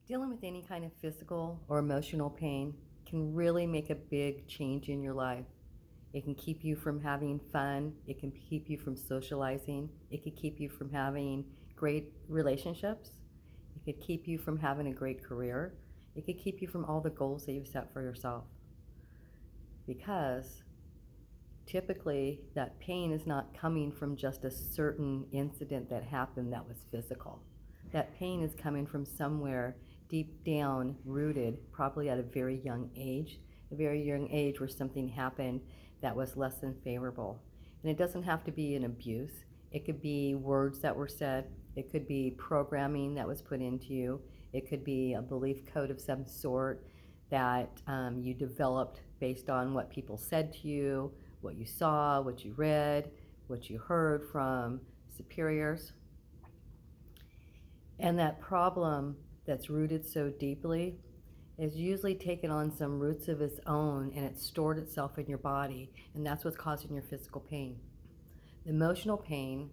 Dealing with any kind of physical or emotional pain can really make a big change in your life. It can keep you from having fun. It can keep you from socializing. It could keep you from having great relationships. It could keep you from having a great career. It could keep you from all the goals that you've set for yourself. Because typically, that pain is not coming from just a certain incident that happened that was physical. That pain is coming from somewhere deep down, rooted, probably at a very young age where something happened that was less than favorable. And it doesn't have to be an abuse. It could be words that were said. It could be programming that was put into you. It could be a belief code of some sort that you developed based on what people said to you, what you saw, what you read, what you heard from superiors. And that problem that's rooted so deeply is usually taken on some roots of its own, and it's stored itself in your body, and that's what's causing your physical pain. The emotional pain,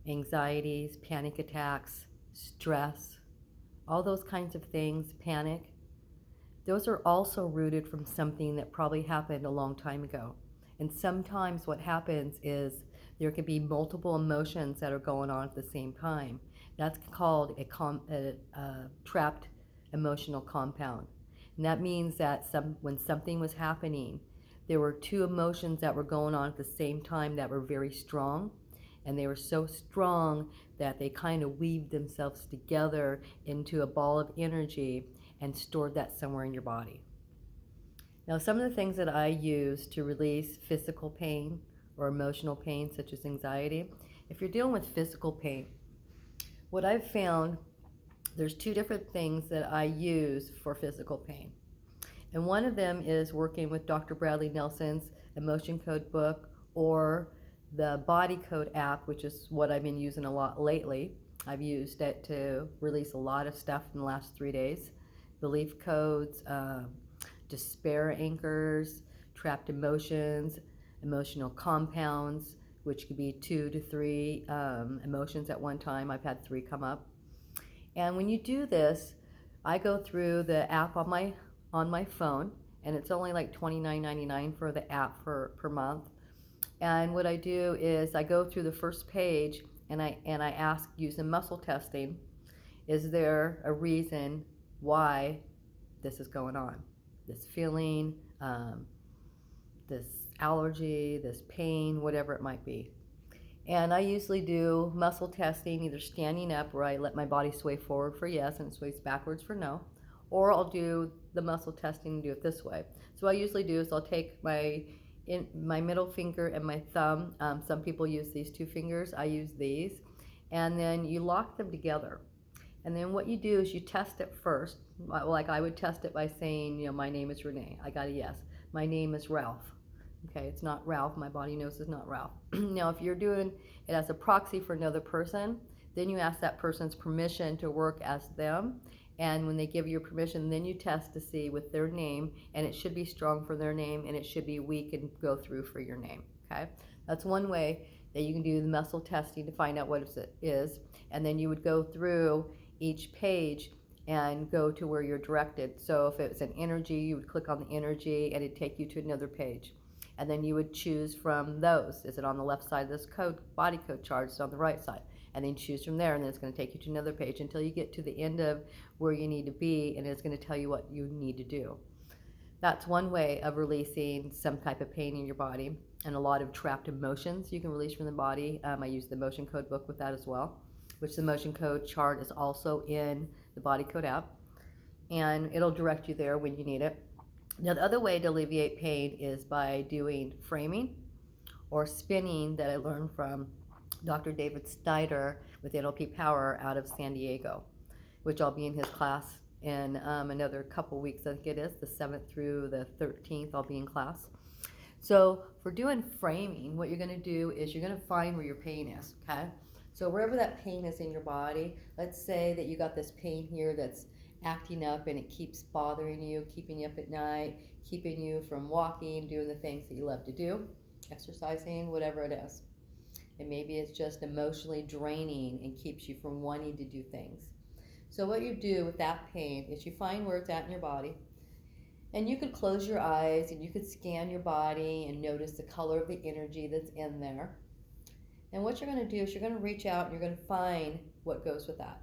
anxieties, panic attacks, stress, all those kinds of things, panic, those are also rooted from something that probably happened a long time ago. And sometimes what happens is there could be multiple emotions that are going on at the same time. That's called a trapped emotional compound. And that means that when something was happening, there were two emotions that were going on at the same time that were very strong. And they were so strong that they kind of weaved themselves together into a ball of energy and stored that somewhere in your body. Now, some of the things that I use to release physical pain or emotional pain, such as anxiety, if you're dealing with physical pain, what I've found, there's two different things that I use for physical pain. And one of them is working with Dr. Bradley Nelson's Emotion Code book or the Body Code app, which is what I've been using a lot lately. I've used it to release a lot of stuff in the last 3 days. Belief codes, despair anchors, trapped emotions, emotional compounds, which could be 2 to 3 emotions at one time. I've had 3 come up. And when you do this, I go through the app on my phone, and it's only like $29.99 for the app per month. And what I do is I go through the first page and I ask, using muscle testing, is there a reason why this is going on? This feeling, this allergy, this pain, whatever it might be. And I usually do muscle testing, either standing up where I let my body sway forward for yes and it sways backwards for no, or I'll do the muscle testing and do it this way. So what I usually do is I'll take my middle finger and my thumb. Some people use these 2 fingers. I use these. And then you lock them together. And then what you do is you test it first. Like I would test it by saying, my name is Renee. I got a yes. My name is Ralph. Okay, it's not Ralph. My body knows it's not Ralph. Now, if you're doing it as a proxy for another person, then you ask that person's permission to work as them. And when they give you permission, then you test to see with their name, and it should be strong for their name, and it should be weak and go through for your name. Okay, that's one way that you can do the muscle testing to find out what it is. And then you would go through each page and go to where you're directed. So if it's an energy, you would click on the energy and it'd take you to another page. And then you would choose from those. Is it on the left side of this body code chart? Is it on the right side? And then choose from there, and then it's going to take you to another page until you get to the end of where you need to be, and it's going to tell you what you need to do. That's one way of releasing some type of pain in your body, and a lot of trapped emotions you can release from the body. I use the Emotion Code book with that as well, which the Emotion Code chart is also in the Body Code app, and it'll direct you there when you need it. Now, the other way to alleviate pain is by doing framing or spinning that I learned from Dr. David Snyder with NLP Power out of San Diego, which I'll be in his class in another couple weeks. I think it is the 7th through the 13th. I'll be in class. So for doing framing, what you're going to do is you're going to find where your pain is. Okay, so wherever that pain is in your body, let's say that you got this pain here that's acting up and it keeps bothering you, keeping you up at night, keeping you from walking, doing the things that you love to do, exercising, whatever it is. And maybe it's just emotionally draining and keeps you from wanting to do things. So what you do with that pain is you find where it's at in your body, and you could close your eyes and you could scan your body and notice the color of the energy that's in there. And what you're going to do is you're going to reach out and you're going to find what goes with that.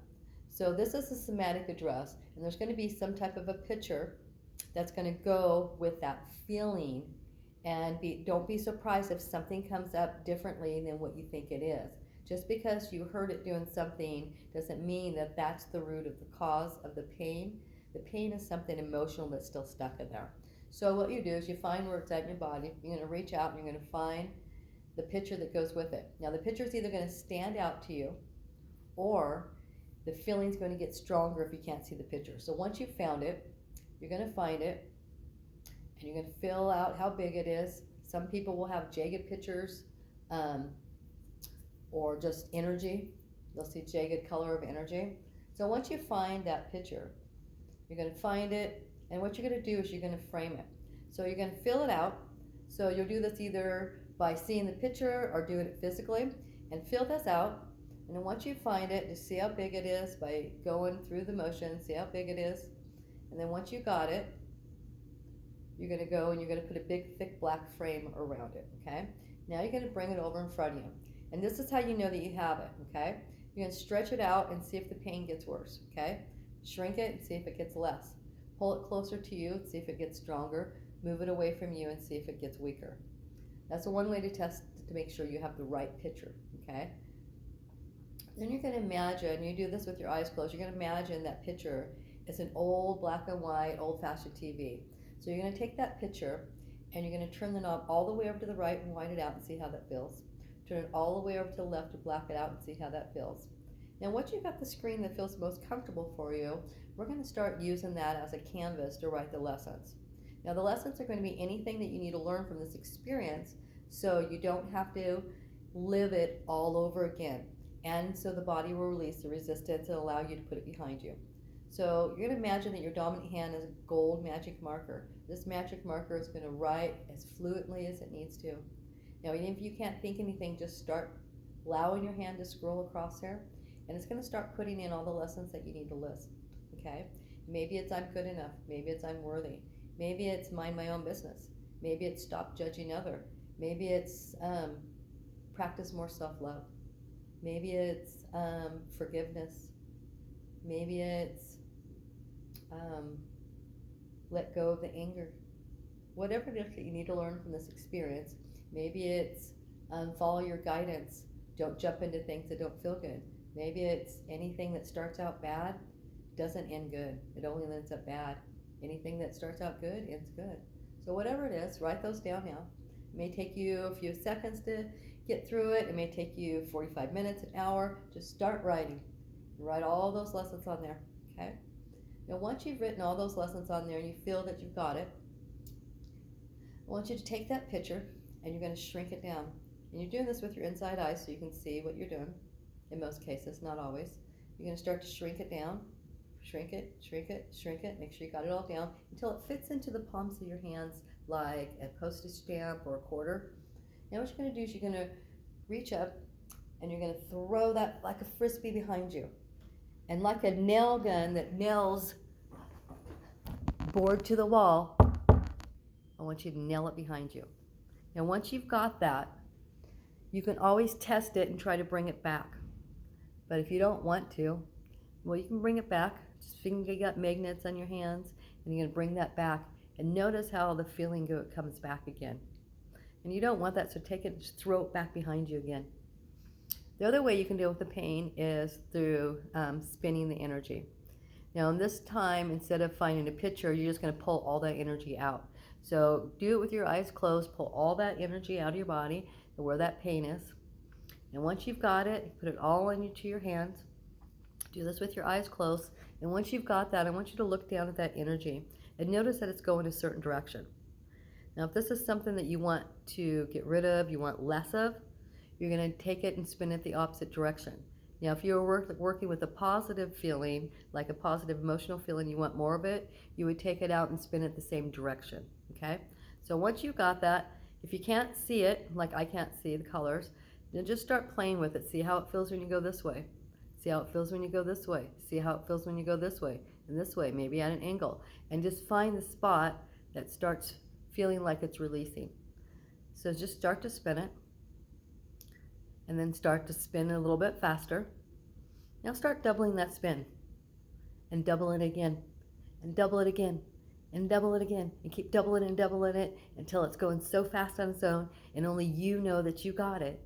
So this is a somatic address, and there's going to be some type of a picture that's going to go with that feeling. And don't be surprised if something comes up differently than what you think it is. Just because you heard it doing something doesn't mean that that's the root of the cause of the pain. The pain is something emotional that's still stuck in there. So what you do is you find where it's at in your body. You're going to reach out and you're going to find the picture that goes with it. Now the picture is either going to stand out to you, or the feeling's going to get stronger if you can't see the picture. So once you've found it, you're going to find it, and you're going to fill out how big it is. Some people will have jagged pictures, or just energy. You'll see jagged color of energy. So once you find that picture, you're going to find it, and what you're going to do is you're going to frame it. So you're going to fill it out. So you'll do this either by seeing the picture or doing it physically, and fill this out. And then once you find it, just see how big it is by going through the motion, see how big it is. And then once you got it, you're going to go and you're going to put a big thick black frame around it, okay? Now you're going to bring it over in front of you. And this is how you know that you have it, okay? You're going to stretch it out and see if the pain gets worse, okay? Shrink it and see if it gets less. Pull it closer to you and see if it gets stronger. Move it away from you and see if it gets weaker. That's one way to test to make sure you have the right picture, okay? Then you're going to imagine, you do this with your eyes closed, you're going to imagine that picture is an old black and white, old-fashioned TV. So you're going to take that picture and you're going to turn the knob all the way over to the right and white it out and see how that feels. Turn it all the way over to the left and black it out and see how that feels. Now once you've got the screen that feels most comfortable for you, we're going to start using that as a canvas to write the lessons. Now the lessons are going to be anything that you need to learn from this experience, so you don't have to live it all over again. And so the body will release the resistance and allow you to put it behind you. So you're going to imagine that your dominant hand is a gold magic marker. This magic marker is going to write as fluently as it needs to. Now even if you can't think anything, just start allowing your hand to scroll across there, and it's going to start putting in all the lessons that you need to list, okay? Maybe it's I'm good enough. Maybe it's I'm worthy. Maybe it's mind my own business. Maybe it's stop judging other. Maybe it's practice more self-love. Maybe it's forgiveness. Maybe it's let go of the anger. Whatever it is that you need to learn from this experience. Maybe it's follow your guidance. Don't jump into things that don't feel good. Maybe it's anything that starts out bad doesn't end good. It only ends up bad. Anything that starts out good ends good. So whatever it is, write those down now. It may take you a few seconds to get through it. It may take you 45 minutes, an hour. Just start writing. Write all those lessons on there, okay? Now once you've written all those lessons on there and you feel that you've got it, I want you to take that picture and you're going to shrink it down. And you're doing this with your inside eye so you can see what you're doing. In most cases, not always. You're going to start to shrink it down. Shrink it, shrink it, shrink it. Make sure you got it all down until it fits into the palms of your hands like a postage stamp or a quarter. Now what you're going to do is you're going to reach up and you're going to throw that like a frisbee behind you. And like a nail gun that nails board to the wall, I want you to nail it behind you. Now once you've got that, you can always test it and try to bring it back. But if you don't want to, well, you can bring it back. Just you got magnets on your hands, and you're going to bring that back. And notice how the feeling comes back again. And you don't want that, so take it, just throw it back behind you again. The other way you can deal with the pain is through spinning the energy. Now, in this time, instead of finding a picture, you're just going to pull all that energy out. So do it with your eyes closed. Pull all that energy out of your body and where that pain is. And once you've got it, put it all into your hands. Do this with your eyes closed. And once you've got that, I want you to look down at that energy and notice that it's going a certain direction. Now, if this is something that you want to get rid of, you want less of, you're going to take it and spin it the opposite direction. Now, if you're working with a positive feeling, like a positive emotional feeling, you want more of it, you would take it out and spin it the same direction, okay? So once you've got that, if you can't see it, like I can't see the colors, then just start playing with it. See how it feels when you go this way. See how it feels when you go this way. See how it feels when you go this way and this way, maybe at an angle. And just find the spot that starts feeling like it's releasing. So just start to spin it, and then start to spin a little bit faster. Now start doubling that spin, and double it again, and double it again, and double it again, and keep doubling and doubling it until it's going so fast on its own, and only you know that you got it,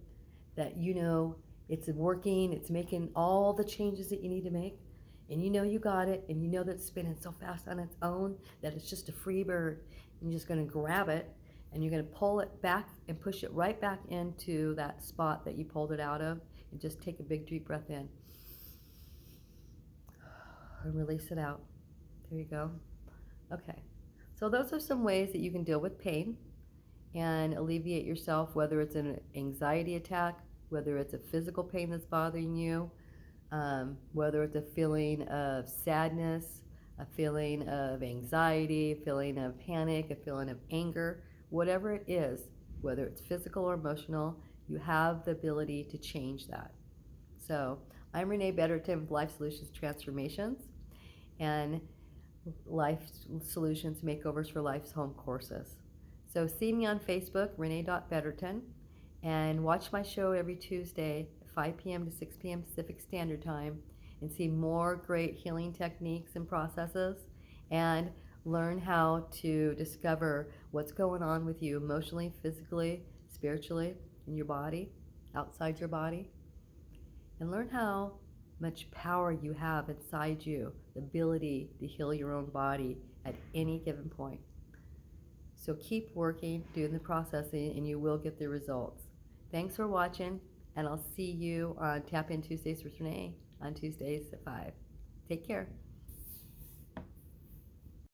that you know it's working, it's making all the changes that you need to make, and you know you got it, and you know that it's spinning so fast on its own that it's just a free bird. And you're just going to grab it, and you're going to pull it back and push it right back into that spot that you pulled it out of, and just take a big deep breath in and release it out. There you go. Okay, so those are some ways that you can deal with pain and alleviate yourself, whether it's an anxiety attack, whether it's a physical pain that's bothering you, whether it's a feeling of sadness, a feeling of anxiety, a feeling of panic, a feeling of anger, whatever it is, whether it's physical or emotional, you have the ability to change that. So I'm Renee Betterton with Life Solutions Transformations and Life Solutions Makeovers for Life's Home Courses. So see me on Facebook, Renee.Betterton, and watch my show every Tuesday at 5 p.m. to 6 p.m. Pacific Standard Time, and see more great healing techniques and processes, and learn how to discover what's going on with you emotionally, physically, spiritually, in your body, outside your body, and learn how much power you have inside you, the ability to heal your own body at any given point. So keep working, doing the processing, and you will get the results. Thanks for watching, and I'll see you on Tap In Tuesdays with Renee on Tuesdays at 5. Take care.